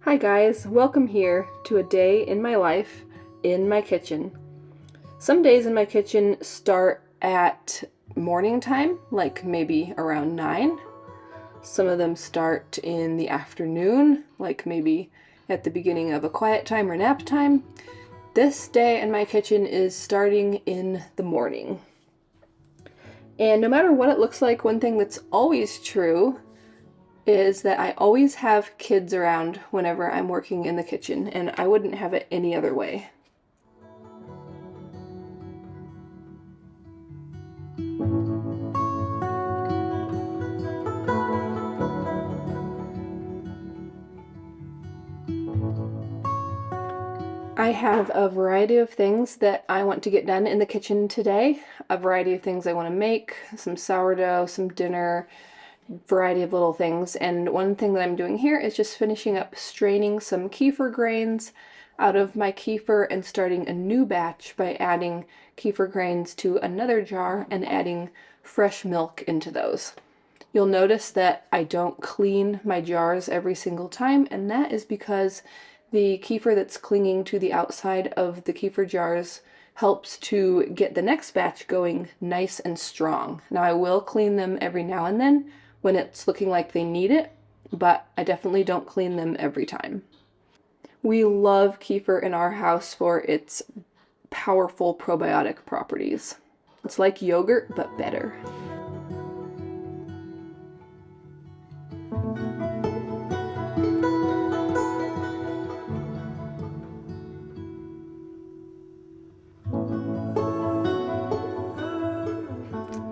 Hi guys, welcome here to a day in my life in my kitchen. Some days in my kitchen start at morning time, like maybe around 9. Some of them start in the afternoon, like maybe at the beginning of a quiet time or nap time. This day in my kitchen is starting in the morning. And no matter what it looks like, one thing that's always true is that I always have kids around whenever I'm working in the kitchen, and I wouldn't have it any other way. I have a variety of things that I want to get done in the kitchen today. A variety of things I want to make, some sourdough, some dinner, variety of little things. And one thing that I'm doing here is just finishing up straining some kefir grains out of my kefir and starting a new batch by adding kefir grains to another jar and adding fresh milk into those. You'll notice that I don't clean my jars every single time, and that is because the kefir that's clinging to the outside of the kefir jars helps to get the next batch going nice and strong. Now I will clean them every now and then when it's looking like they need it, but I definitely don't clean them every time. We love kefir in our house for its powerful probiotic properties. It's like yogurt, but better.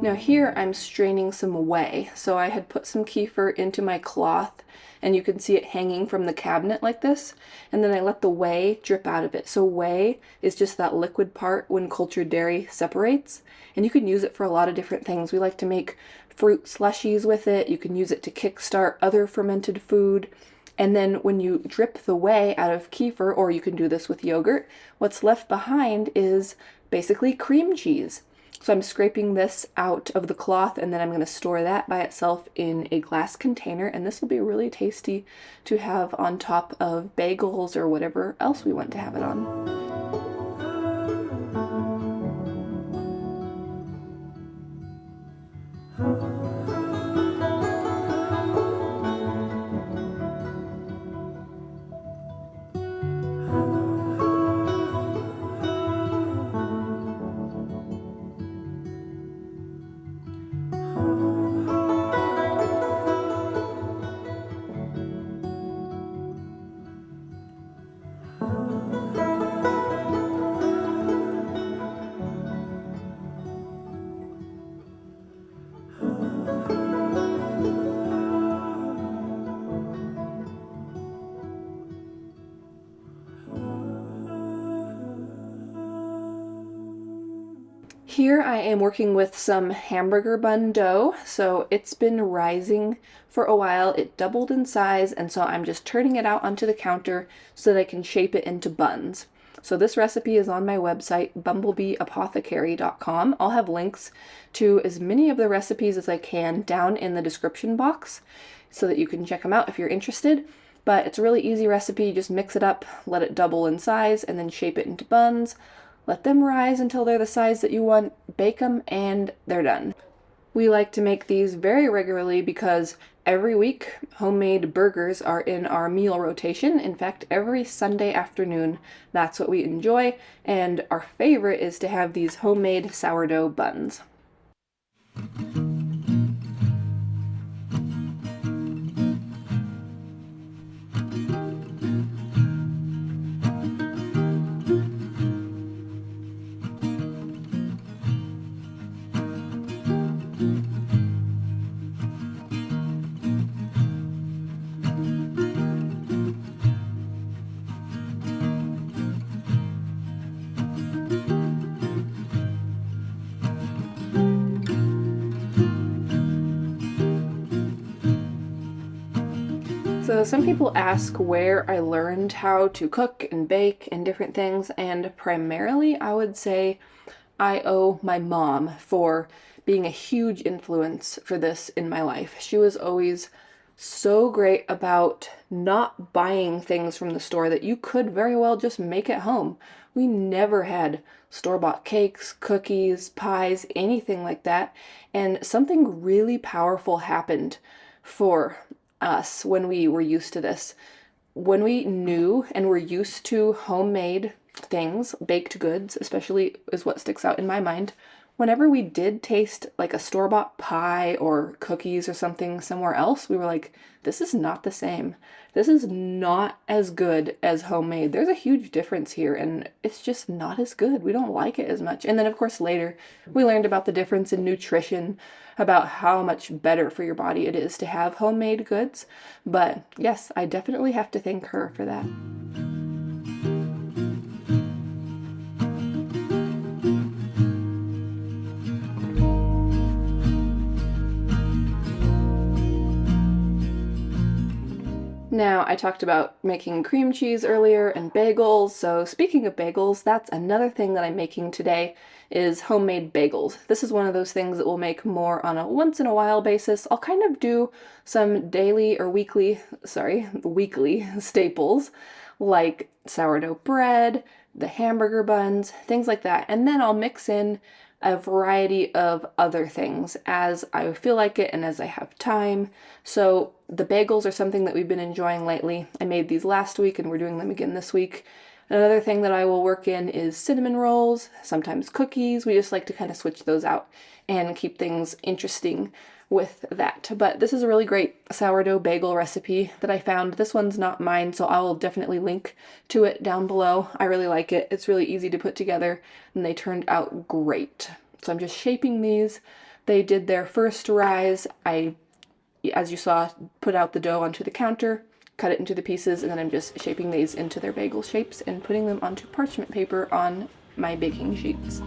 Now here I'm straining some whey. So I had put some kefir into my cloth and you can see it hanging from the cabinet like this. And then I let the whey drip out of it. So whey is just that liquid part when cultured dairy separates. And you can use it for a lot of different things. We like to make fruit slushies with it. You can use it to kickstart other fermented food. And then when you drip the whey out of kefir, or you can do this with yogurt, what's left behind is basically cream cheese. So I'm scraping this out of the cloth and then I'm going to store that by itself in a glass container, and this will be really tasty to have on top of bagels or whatever else we want to have it on. Here I am working with some hamburger bun dough, so it's been rising for a while. It doubled in size, and so I'm just turning it out onto the counter so that I can shape it into buns. So this recipe is on my website, bumblebeeapothecary.com. I'll have links to as many of the recipes as I can down in the description box so that you can check them out if you're interested. But it's a really easy recipe. You just mix it up, let it double in size, and then shape it into buns. Let them rise until they're the size that you want, bake them, and they're done. We like to make these very regularly because every week homemade burgers are in our meal rotation. In fact, every Sunday afternoon, that's what we enjoy, and our favorite is to have these homemade sourdough buns. So some people ask where I learned how to cook and bake and different things, and primarily I would say I owe my mom for being a huge influence for this in my life. She was always so great about not buying things from the store that you could very well just make at home. We never had store-bought cakes, cookies, pies, anything like that. And something really powerful happened for us when we were used to this. When we knew and were used to homemade things, baked goods, especially is what sticks out in my mind. Whenever we did taste like a store-bought pie or cookies or something somewhere else, we were like, this is not the same. This is not as good as homemade. There's a huge difference here, and it's just not as good. We don't like it as much. And then, of course, later we learned about the difference in nutrition, about how much better for your body it is to have homemade goods. But yes, I definitely have to thank her for that. Now, I talked about making cream cheese earlier and bagels, so speaking of bagels, that's another thing that I'm making today is homemade bagels. This is one of those things that we'll make more on a once in a while basis. I'll kind of do some daily or weekly staples like sourdough bread, the hamburger buns, things like that, and then I'll mix in a variety of other things as I feel like it and as I have time. So the bagels are something that we've been enjoying lately. I made these last week and we're doing them again this week. Another thing that I will work in is cinnamon rolls, sometimes cookies. We just like to kind of switch those out and keep things interesting with that. But this is a really great sourdough bagel recipe that I found. This one's not mine, so I will definitely link to it down below. I really like it. It's really easy to put together, and they turned out great. So I'm just shaping these. They did their first rise. I, as you saw, put out the dough onto the counter, cut it into the pieces, and then I'm just shaping these into their bagel shapes and putting them onto parchment paper on my baking sheets.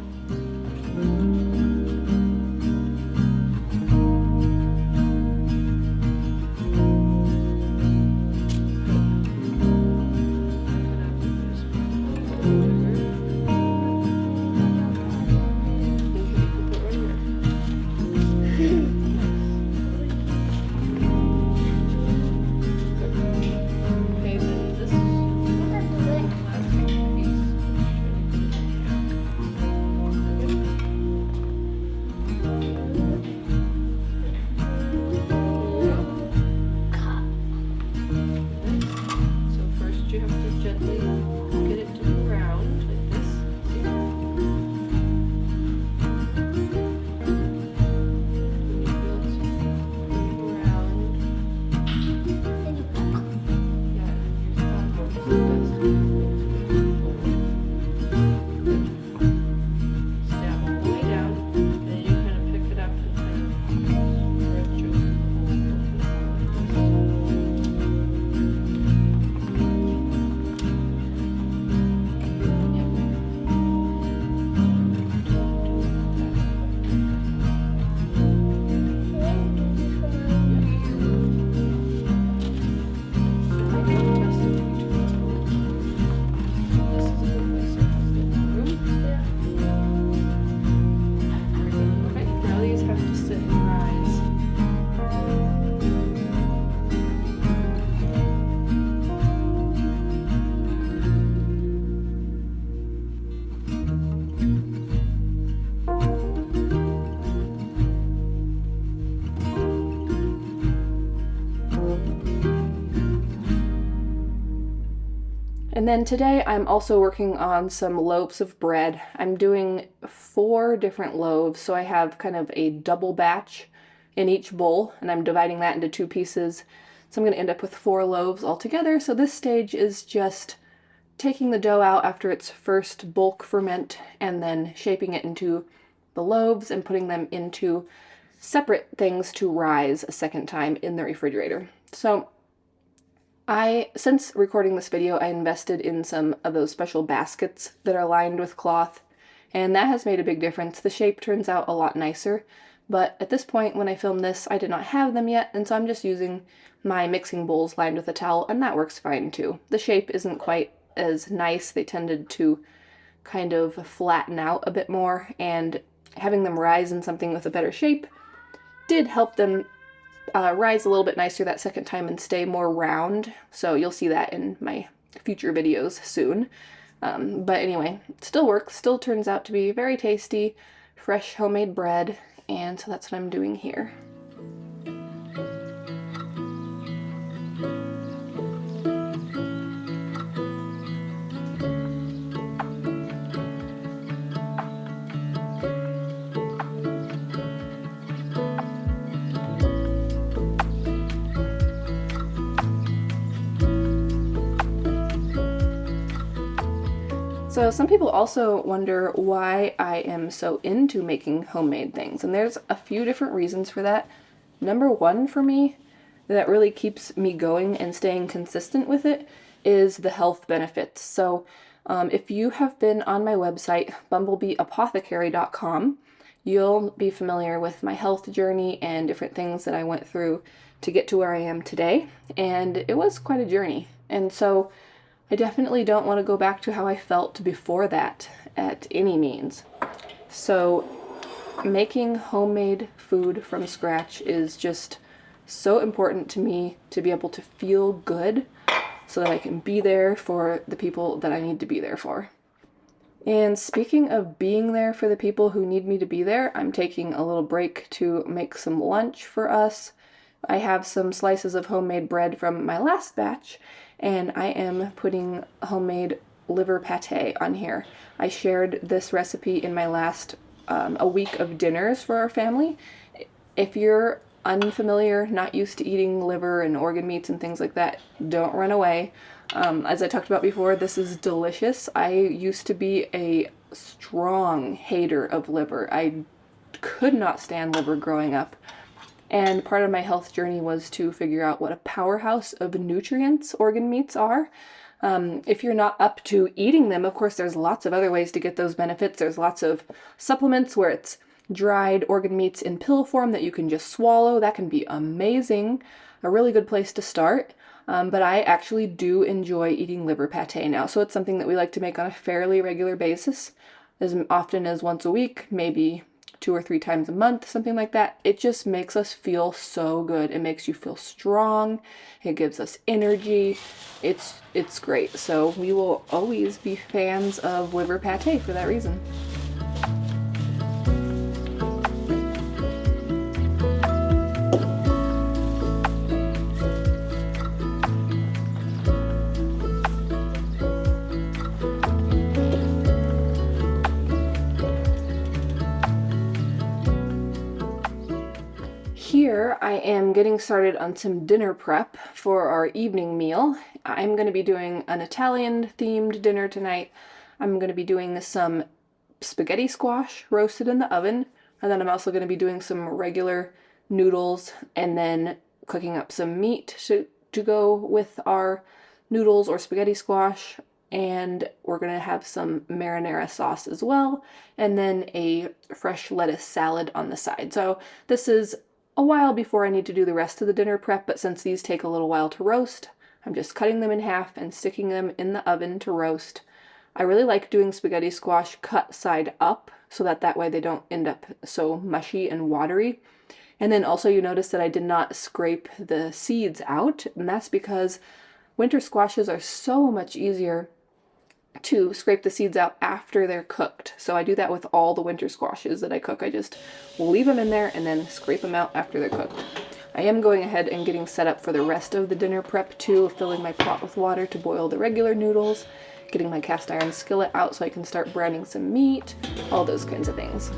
And then today I'm also working on some loaves of bread. I'm doing 4 different loaves, so I have kind of a double batch in each bowl, and I'm dividing that into 2 pieces. So I'm going to end up with 4 loaves altogether. So this stage is just taking the dough out after its first bulk ferment and then shaping it into the loaves and putting them into separate things to rise a second time in the refrigerator. So since recording this video, I invested in some of those special baskets that are lined with cloth, and that has made a big difference. The shape turns out a lot nicer, but at this point when I filmed this, I did not have them yet, and so I'm just using my mixing bowls lined with a towel, and that works fine too. The shape isn't quite as nice. They tended to kind of flatten out a bit more, and having them rise in something with a better shape did help them rise a little bit nicer that second time and stay more round. So you'll see that in my future videos soon. But anyway, still works, still turns out to be very tasty, fresh homemade bread, and so that's what I'm doing here. So some people also wonder why I am so into making homemade things, and there's a few different reasons for that. Number one for me, that really keeps me going and staying consistent with it, is the health benefits. So if you have been on my website, bumblebeeapothecary.com, you'll be familiar with my health journey and different things that I went through to get to where I am today, and it was quite a journey. And so I definitely don't want to go back to how I felt before that at any means. So making homemade food from scratch is just so important to me, to be able to feel good so that I can be there for the people that I need to be there for. And speaking of being there for the people who need me to be there, I'm taking a little break to make some lunch for us. I have some slices of homemade bread from my last batch, and I am putting homemade liver pate on here. I shared this recipe in my last a week of dinners for our family. If you're unfamiliar, not used to eating liver and organ meats and things like that, don't run away. As I talked about before, this is delicious. I used to be a strong hater of liver. I could not stand liver growing up. And part of my health journey was to figure out what a powerhouse of nutrients organ meats are. If you're not up to eating them, of course, there's lots of other ways to get those benefits. There's lots of supplements where it's dried organ meats in pill form that you can just swallow. That can be amazing. A really good place to start. But I actually do enjoy eating liver pate now. So it's something that we like to make on a fairly regular basis, as often as once a week, maybe 2 or 3 times a month, something like that. It just makes us feel so good. It makes you feel strong. It gives us energy. It's great. So we will always be fans of liver pate for that reason. Here I am getting started on some dinner prep for our evening meal. I'm going to be doing an Italian themed dinner tonight. I'm going to be doing some spaghetti squash roasted in the oven, and then I'm also going to be doing some regular noodles and then cooking up some meat to go with our noodles or spaghetti squash. And we're going to have some marinara sauce as well, and then a fresh lettuce salad on the side. So this is a while before I need to do the rest of the dinner prep, but since these take a little while to roast, I'm just cutting them in half and sticking them in the oven to roast. I really like doing spaghetti squash cut side up so that way they don't end up so mushy and watery. And then also you notice that I did not scrape the seeds out, and that's because winter squashes are so much easier to scrape the seeds out after they're cooked. So I do that with all the winter squashes that I cook. I just leave them in there and then scrape them out after they're cooked. I am going ahead and getting set up for the rest of the dinner prep too, filling my pot with water to boil the regular noodles, getting my cast iron skillet out so I can start browning some meat, all those kinds of things.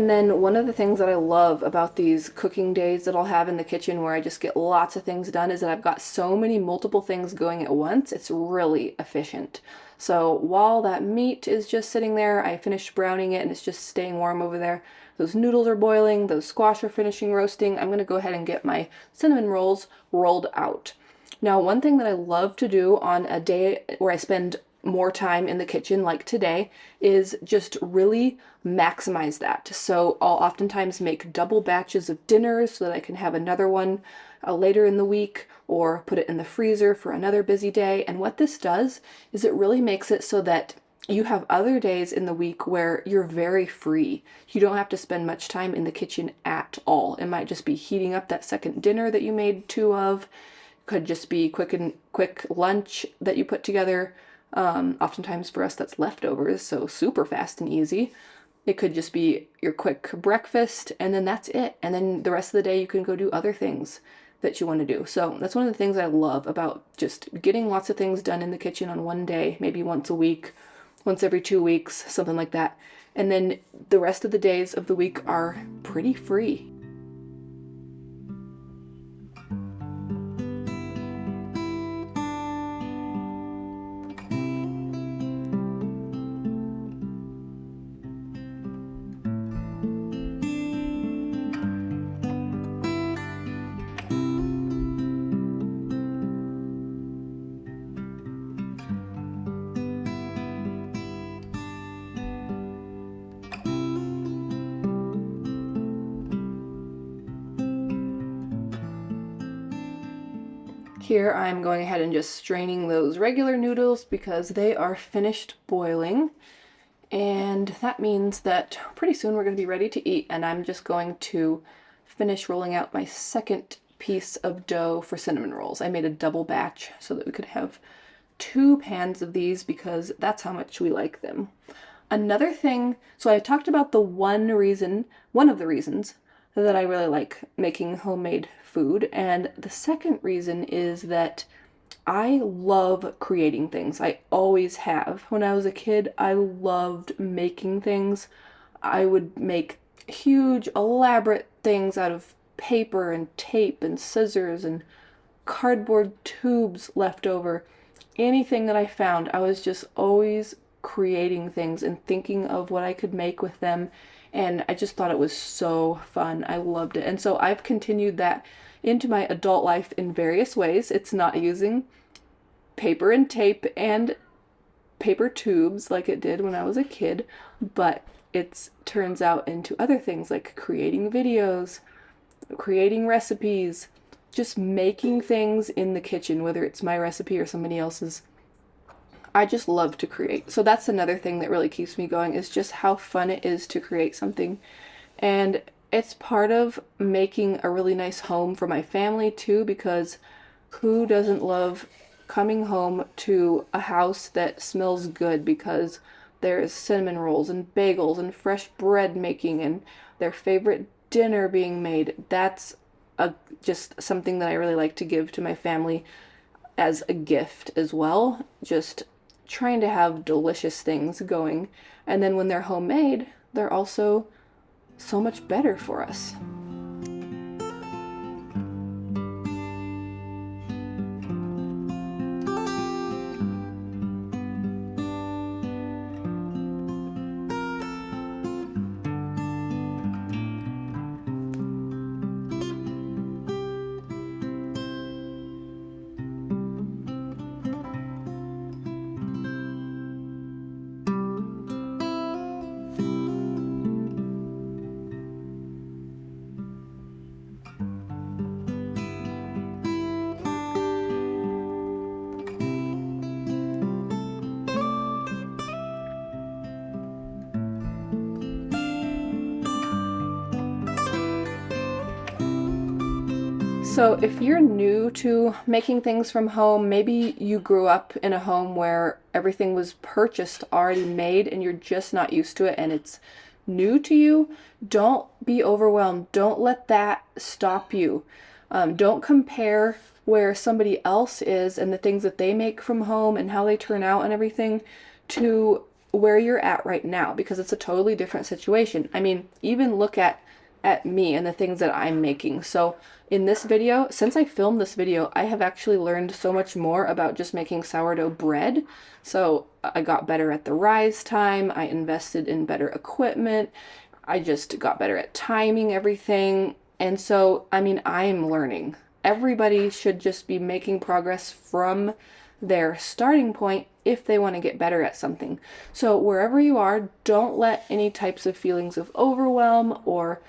And then one of the things that I love about these cooking days that I'll have in the kitchen where I just get lots of things done is that I've got so many multiple things going at once. It's really efficient. So while that meat is just sitting there, I finished browning it and it's just staying warm over there. Those noodles are boiling, those squash are finishing roasting. I'm gonna go ahead and get my cinnamon rolls rolled out. Now, one thing that I love to do on a day where I spend more time in the kitchen like today is just really maximize that. So I'll oftentimes make double batches of dinners so that I can have another one later in the week, or put it in the freezer for another busy day. And what this does is it really makes it so that you have other days in the week where you're very free. You don't have to spend much time in the kitchen at all. It might just be heating up that second dinner that you made two of. Could just be quick lunch that you put together. Oftentimes for us that's leftovers, so super fast and easy. It could just be your quick breakfast, and then that's it. And then the rest of the day you can go do other things that you want to do. So that's one of the things I love about just getting lots of things done in the kitchen on one day, maybe once a week, once every 2 weeks, something like that. And then the rest of the days of the week are pretty free. Here I'm going ahead and just straining those regular noodles because they are finished boiling. And that means that pretty soon we're going to be ready to eat, and I'm just going to finish rolling out my second piece of dough for cinnamon rolls. I made a double batch so that we could have 2 pans of these because that's how much we like them. Another thing, so I talked about one of the reasons that I really like making homemade food, and the second reason is that I love creating things. I always have. When I was a kid, I loved making things. I would make huge, elaborate things out of paper and tape and scissors and cardboard tubes left over. Anything that I found, I was just always creating things and thinking of what I could make with them. And I just thought it was so fun. I loved it. And so I've continued that into my adult life in various ways. It's not using paper and tape and paper tubes like it did when I was a kid, but it turns out into other things like creating videos, creating recipes, just making things in the kitchen, whether it's my recipe or somebody else's. I just love to create. So that's another thing that really keeps me going, is just how fun it is to create something. And it's part of making a really nice home for my family too, because who doesn't love coming home to a house that smells good because there's cinnamon rolls and bagels and fresh bread making and their favorite dinner being made. That's just something that I really like to give to my family as a gift as well. Just trying to have delicious things going. And then when they're homemade, they're also so much better for us. So if you're new to making things from home, maybe you grew up in a home where everything was purchased already made and you're just not used to it and it's new to you, don't be overwhelmed. Don't let that stop you. Don't compare where somebody else is and the things that they make from home and how they turn out and everything to where you're at right now, because it's a totally different situation. I mean, even look at me and the things that I'm making. So in this video, since I filmed this video, I have actually learned so much more about just making sourdough bread. So I got better at the rise time, I invested in better equipment, I just got better at timing everything. And so, I mean, I'm learning. Everybody should just be making progress from their starting point if they want to get better at something. So wherever you are, don't let any types of feelings of overwhelm or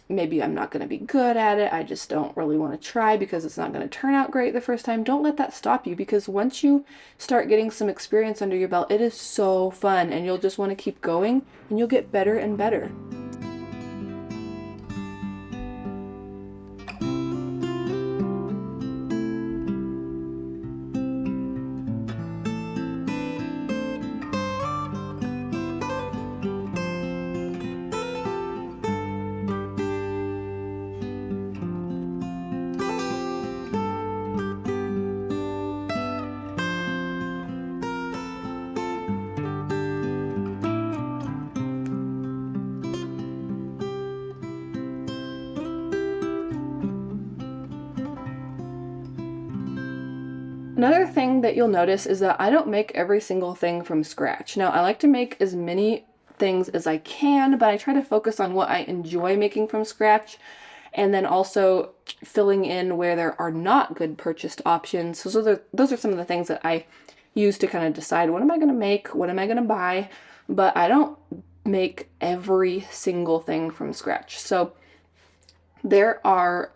maybe I'm not going to be good at it, I just don't really want to try because it's not going to turn out great the first time. Don't let that stop you, because once you start getting some experience under your belt, it is so fun and you'll just want to keep going and you'll get better and better. Another thing that you'll notice is that I don't make every single thing from scratch. Now, I like to make as many things as I can, but I try to focus on what I enjoy making from scratch, and then also filling in where there are not good purchased options. So those are some of the things that I use to kind of decide what am I going to make, what am I going to buy, but I don't make every single thing from scratch. So there are,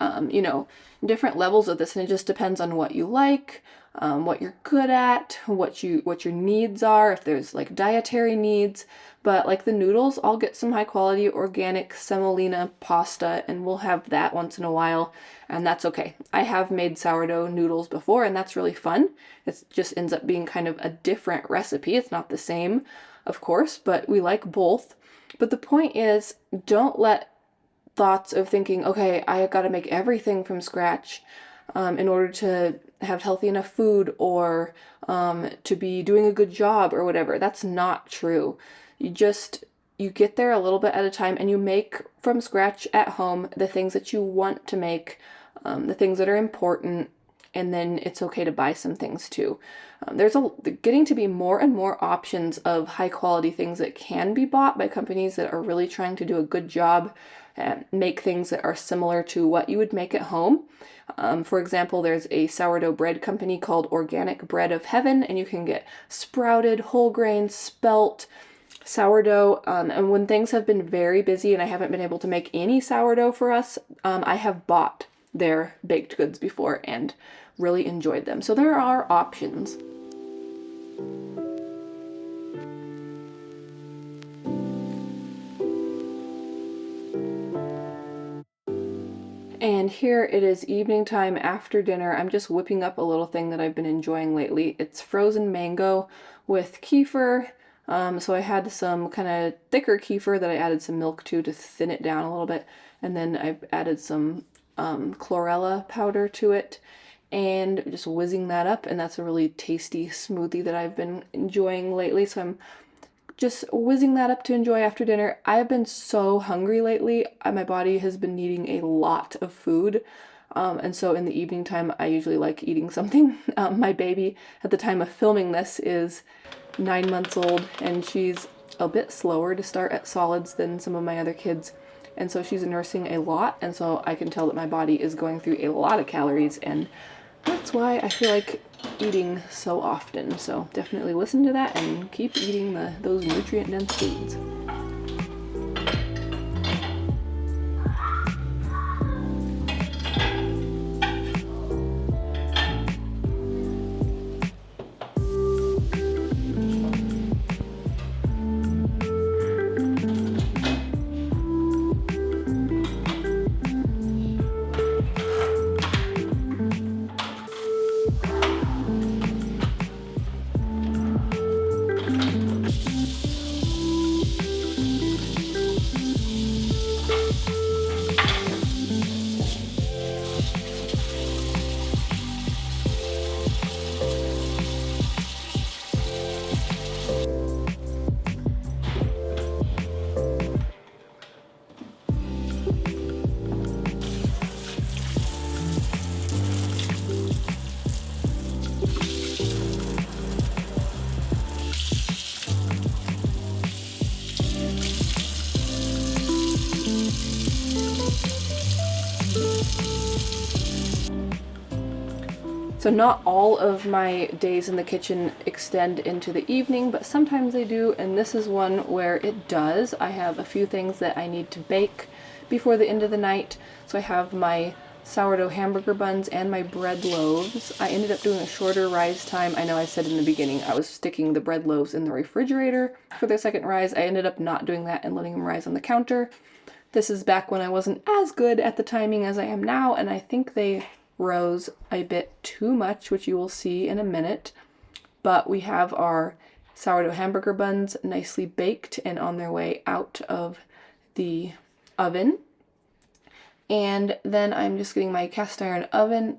different levels of this, and it just depends on what you like, what you're good at, what your needs are, if there's like dietary needs. But like the noodles, I'll get some high quality organic semolina pasta and we'll have that once in a while, and that's okay. I have made sourdough noodles before and that's really fun. It just ends up being kind of a different recipe. It's not the same, of course, but we like both. But the point is, don't let thoughts of thinking, okay, I got to make everything from scratch in order to have healthy enough food or to be doing a good job or whatever. That's not true. You get there a little bit at a time and you make from scratch at home the things that you want to make, the things that are important, and then it's okay to buy some things too. There's getting to be more and more options of high quality things that can be bought by companies that are really trying to do a good job and make things that are similar to what you would make at home. For example, there's a sourdough bread company called Organic Bread of Heaven, and you can get sprouted, whole grain, spelt sourdough. And when things have been very busy and I haven't been able to make any sourdough for us, I have bought their baked goods before and really enjoyed them. So there are options. And here it is evening time after dinner. I'm just whipping up a little thing that I've been enjoying lately. It's frozen mango with kefir. So I had some kind of thicker kefir that I added some milk to thin it down a little bit. And then I've added some chlorella powder to it and just whizzing that up. And that's a really tasty smoothie that I've been enjoying lately. So I'm just whizzing that up to enjoy after dinner. I have been so hungry lately. My body has been needing a lot of food. And so in the evening time, I usually like eating something. My baby at the time of filming this is 9 months old, and she's a bit slower to start at solids than some of my other kids. And so she's nursing a lot, and so I can tell that my body is going through a lot of calories, and that's why I feel like eating so often. So definitely listen to that and keep eating those nutrient-dense foods. So not all of my days in the kitchen extend into the evening, but sometimes they do, and this is one where it does. I have a few things that I need to bake before the end of the night. So I have my sourdough hamburger buns and my bread loaves. I ended up doing a shorter rise time. I know I said in the beginning I was sticking the bread loaves in the refrigerator for their second rise. I ended up not doing that and letting them rise on the counter. This is back when I wasn't as good at the timing as I am now, and I think they rose a bit too much, which you will see in a minute. But we have our sourdough hamburger buns nicely baked and on their way out of the oven. And then I'm just getting my cast iron oven.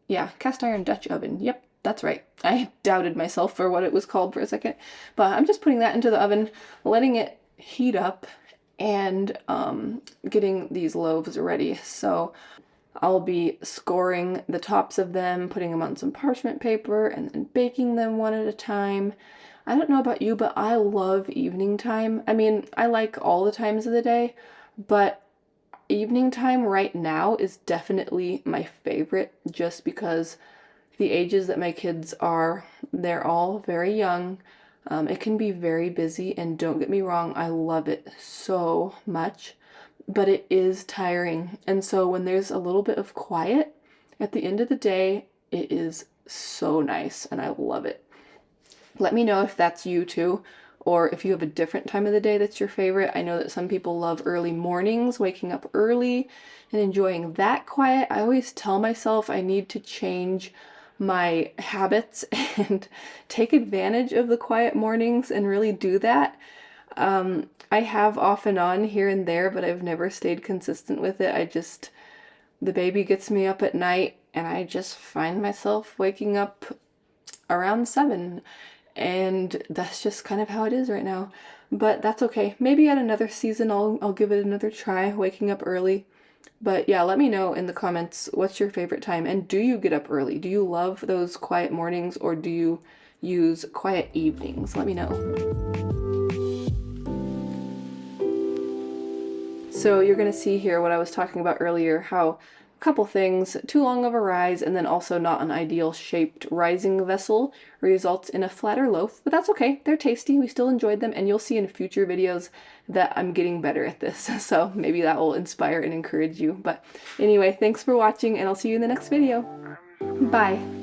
Yeah, cast iron Dutch oven. Yep, that's right. I doubted myself for what it was called for a second. But I'm just putting that into the oven, letting it heat up, and getting these loaves ready. So I'll be scoring the tops of them, putting them on some parchment paper, and then baking them one at a time. I don't know about you, but I love evening time. I mean, I like all the times of the day, but evening time right now is definitely my favorite, just because the ages that my kids are, they're all very young. It can be very busy, and don't get me wrong, I love it so much, but it is tiring. And so when there's a little bit of quiet at the end of the day, it is so nice, and I love it. Let me know if that's you too, or if you have a different time of the day that's your favorite. I know that some people love early mornings, waking up early and enjoying that quiet. I always tell myself I need to change my habits and take advantage of the quiet mornings and really do that. I have off and on here and there, but I've never stayed consistent with it. The baby gets me up at night, and I just find myself waking up around 7, and that's just kind of how it is right now. But that's okay. Maybe at another season I'll give it another try, waking up early. But yeah, let me know in the comments what's your favorite time, and do you get up early? Do you love those quiet mornings, or do you use quiet evenings? Let me know. So you're going to see here what I was talking about earlier, how a couple things, too long of a rise and then also not an ideal shaped rising vessel results in a flatter loaf, but that's okay. They're tasty. We still enjoyed them, and you'll see in future videos that I'm getting better at this. So maybe that will inspire and encourage you. But anyway, thanks for watching, and I'll see you in the next video. Bye.